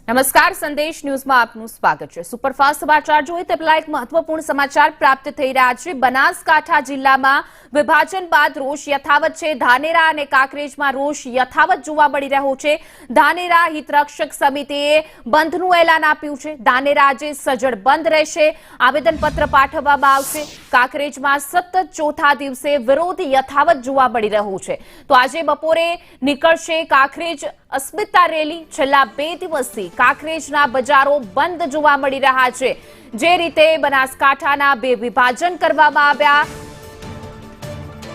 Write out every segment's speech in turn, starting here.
નમસ્કાર, સંદેશ ન્યૂઝમાં આપનું સ્વાગત છે। સુપરફાસ્ટ સમાચાર જોઈએ તે પહેલા એક મહત્વપૂર્ણ સમાચાર પ્રાપ્ત થઈ રહ્યા છે। બનાસકાંઠા જિલ્લામાં વિભાજન બાદ રોષ યથાવત છે। ધાનેરા અને કાંકરેજમાં રોષ યથાવત જોવા મળી રહ્યો છે। ધાનેરા હિતરક્ષક સમિતિએ બંધનું એલાન આપ્યું છે। ધાનેરા આજે સજ્જડ બંધ રહેશે, આવેદનપત્ર પાઠવવામાં આવશે। કાંકરેજમાં સતત ચોથા દિવસે વિરોધ યથાવત જોવા મળી રહ્યો છે। તો આજે બપોરે નીકળશે કાંકરેજ અસ્મિતા રેલી। છેલ્લા 2 દિવસથી કાંકરેજના બજારો બંધ જોવા મળી રહ્યા છે। જે રીતે બનાસકાંઠાના 2 વિભાજન કરવામાં આવ્યા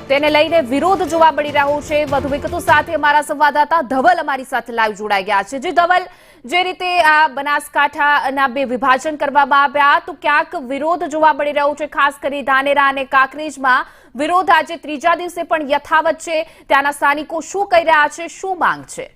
તેને લઈને વિરોધ જોવા મળી રહ્યો છે। વધુ વિગતો સાથે અમારા સંવાદદાતા ધવલ અમારી સાથે લાઈવ જોડાઈ ગયા છે। જે ધવલ, જે રીતે આ બનાસકાંઠાના 2 વિભાજન કરવામાં આવ્યા તો ક્યાંક વિરોધ જોવા મળી રહ્યો છે। ખાસ કરી ધાનેરા અને કાંકરેજમાં વિરોધ આજે ત્રીજા દિવસે પણ યથાવત છે। ત્યાંના સ્થાનિકો શું કહી રહ્યા છે, શું માંગ છે?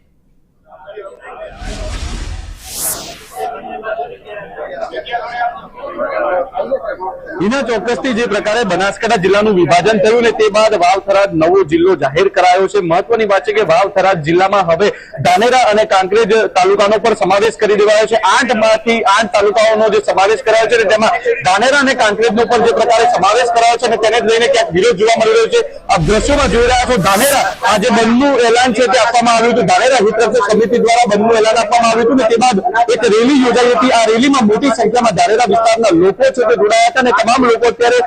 ચોક્કસથી જે પ્રકારે બનાસકાંઠા જિલ્લાનું વિભાજન થયું ને તે બાદ વાવ-થરાદ નવો જિલ્લો જાહેર કરાયો છે। મહત્વની વાત છે કે વાવ-થરાદ જિલ્લામાં હવે ધાનેરા અને કાંકરેજ તાલુકાનો પણ સમાવેશ કરી દેવાયો છે। 8 માંથી 8 તાલુકાઓનો જે સમાવેશ કરાયો છે તેમાં ધાનેરા અને કાંકરેજનો પણ જે પ્રકારે સમાવેશ કરાયો છે અને તેને લઈને ક્યાંક વિરોધ જોવા મળી રહ્યો છે। આપ દ્રશ્યોમાં જોઈ રહ્યા છો, ધાનેરા આ જે બંધનું એલાન છે તે આપવામાં આવ્યું હતું। ધાનેરા હિતરક્ષક સમિતિ દ્વારા બંધનું એલાન આપવામાં આવ્યું હતું ને તે બાદ એક રેલી યોજાઈ હતી। આ રેલીમાં મોટી સંખ્યામાં ધાનેરા વિસ્તારના લોકો છે તે જોડાયા હતા અને તમામ લોકો અત્યારે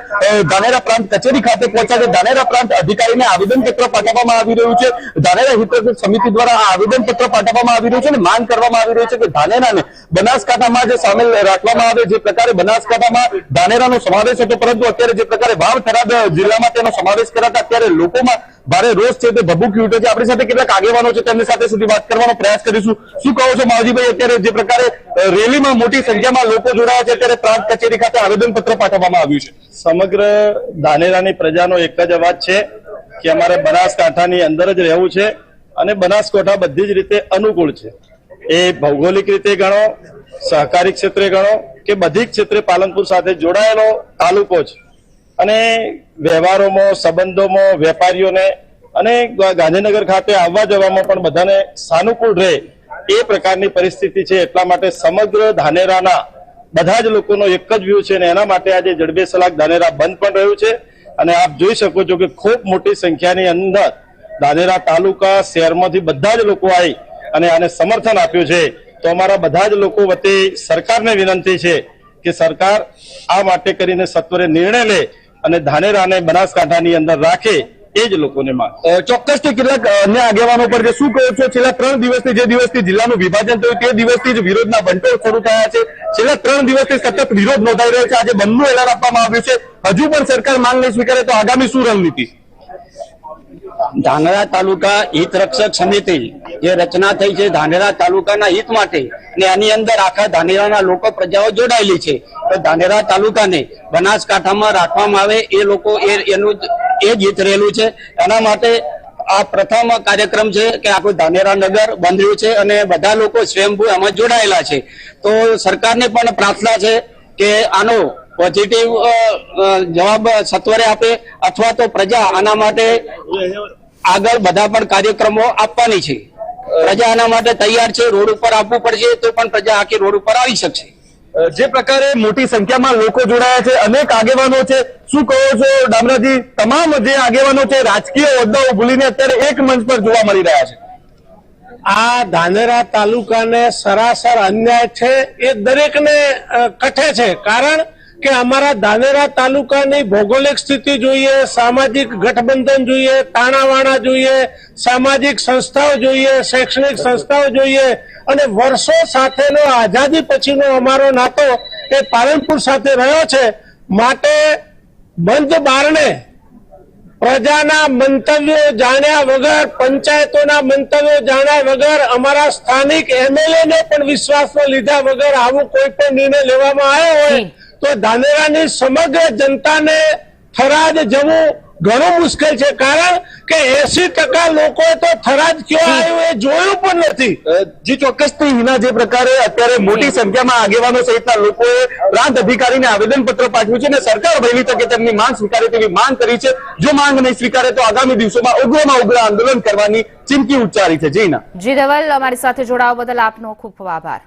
ધાનેરા પ્રાંત કચેરી ખાતે પહોંચ્યા છે। ધાનેરા પ્રાંત અધિકારીને આવેદનપત્ર પાઠવવામાં આવી રહ્યું છે। ધાનેરા હિતરક્ષક સમિતિ દ્વારા આ આવેદનપત્ર પાઠવવામાં આવી રહ્યું છે અને માંગ કરવામાં આવી રહી છે કે ધાનેરાને બનાસકાંઠામાં જે સામેલ રાખવામાં આવે। જે પ્રકારે બનાસકાંઠામાં ધાનેરાનો સમાવેશ હતો, પરંતુ અત્યારે જે પ્રકારે વાવ-થરાદ જિલ્લામાં તેનો સમાવેશ કરાતા અત્યારે લોકોમાં ભારે રોષ છે તે ભભૂકી ઉઠ્યો છે। આપણી સાથે કેટલાક આગેવાનો છે, તેમની સાથે સુધી વાત કરવાનો પ્રયાસ કરીશું। શું કહો છો માવજીભાઈ, અત્યારે જે પ્રકારે રેલીમાં મોટી સંખ્યામાં લોકો જોડાયા છે, અત્યારે પ્રાંત કચેરી ખાતે આવેદનપત્ર પાઠવવામાં આવ્યું છે? સમગ્ર ધાનેરાની પ્રજાનો એક જ અવાજ છે કે અમારે બનાસકાંઠાની અંદર જ રહેવું છે અને બનાસકાંઠા બધી જ રીતે અનુકૂળ છે। એ ભૌગોલિક રીતે ગણો, સહકારી ક્ષેત્રે ગણો કે બધી ક્ષેત્રે પાલનપુર સાથે જોડાયેલો તાલુકો છે અને વ્યવહારોમાં, સંબંધોમાં, વેપારીઓને અને ગાંધીનગર ખાતે આવવા જવામાં પણ બધાને સાનુકૂળ રહે એ પ્રકારની પરિસ્થિતિ છે। એટલા માટે સમગ્ર ધાનેરાના બધા જ લોકોનો એક જ વ્યૂ છે અને એના માટે આજે જડબે સલાક ધાનેરા બંધ પણ રહ્યું છે। અને આપ જોઈ શકો છો કે ખૂબ મોટી સંખ્યાની અંદર ધાનેરા તાલુકા શહેરમાંથી બધા જ લોકો આવી અને આને સમર્થન આપ્યું છે। તો અમારા બધા જ લોકો વતી સરકારને વિનંતી છે કે સરકાર આ માટે કરીને સત્વરે નિર્ણય લે અને ધાનેરાને બનાસકાંઠાની અંદર રાખે, એ જ લોકોને માંગ। ચોક્કસથી કેટલાક અન્ય આગેવાનો પર જે શું કહો છો, છેલ્લા 3 દિવસથી જે દિવસથી જિલ્લાનું વિભાજન થયું તે દિવસથી જ વિરોધના બંટોળ શરૂ થયા છે। છેલ્લા 3 દિવસથી સતત વિરોધ નોંધાઈ રહ્યો છે। આજે બંધનું એલાન આપવામાં આવ્યું છે, હજુ પણ સરકાર માંગ નહીં સ્વીકારે તો આગામી શું રણનીતિ? ધાનેરા તાલુકા હિત રક્ષક સમિતિ જે રચના થઈ છે ધાનેરા તાલુકાના હિત માટે, અને આની અંદર આખા ધાનેરાના લોકો પ્રજાઓ જોડાયેલી છે। તો ધાનેરા તાલુકાને બનાસકાંઠામાં રાખવામાં આવે એ લોકો એનું એ જ હિત રહેલું છે। એના માટે આ પ્રથમ કાર્યક્રમ છે કે આખું ધાનેરા નગર બંધ રહ્યું છે અને બધા લોકો સ્વયંભૂ એમાં જોડાયેલા છે। તો સરકારને પણ પ્રાર્થના છે કે આનો પોઝિટિવ જવાબ સત્વરે આપે અથવા તો પ્રજા આના માટે આગળ બધા પણ કાર્યક્રમો આપવાની છે। પ્રજા આના માટે તૈયાર છે। રોડ ઉપર આપવું પડશે તો પણ પ્રજા આખી રોડ ઉપર આવી શકશે। જે પ્રકારે મોટી સંખ્યામાં લોકો જોડાયા છે, અનેક આગેવાનો છે, શું કહો છો ડામરાજી? તમામ જે આગેવાનો છે રાજકીય હોદ્દાઓ ભૂલીને અત્યારે એક મંચ પર જોવા મળી રહ્યા છે। આ ધાનેરા તાલુકાને સરાસર અન્યાય છે એ દરેકને કઠે છે। કારણ કે અમારા ધાનેરા તાલુકાની ભૌગોલિક સ્થિતિ જોઈએ, સામાજિક ગઠબંધન જોઈએ, તાણાવાણા જોઈએ, સામાજિક સંસ્થાઓ જોઈએ, શૈક્ષણિક સંસ્થાઓ જોઈએ અને વર્ષો સાથેનો આઝાદી પછીનો અમારો નાતો એ પાલનપુર સાથે રહ્યો છે। માટે બંધ બારણે પ્રજાના મંતવ્યો જાણ્યા વગર, પંચાયતોના મંતવ્યો જાણ્યા વગર, અમારા સ્થાનિક MLA ને પણ વિશ્વાસમાં લીધા વગર આવું કોઈ પણ નિર્ણય લેવામાં આવ્યો હોય તો ધાનેરાની સમગ્ર જનતાને થરાદ જવું ઘણું મુશ્કેલ છે। કારણ કે 80% લોકોએ તો થરાદ ક્યાં આવ્યું એ જોયું પણ નથી। જી ચોક્કસથી હિના, જે પ્રકારે અત્યારે મોટી સંખ્યામાં આગેવાનો સહિતના લોકોએ પ્રાંત અધિકારીને આવેદનપત્ર પાઠવ્યું છે અને સરકાર વહેલી તકે તેમની માંગ સ્વીકારે તેવી માંગ કરી છે। જો માંગ નહીં સ્વીકારે તો આગામી દિવસોમાં ઉગ્રમાં ઉગ્ર આંદોલન કરવાની ચીમકી ઉચ્ચારી છે। જી ના, જી ધવલ, અમારી સાથે જોડાવા બદલ આપનો ખૂબ ખૂબ આભાર।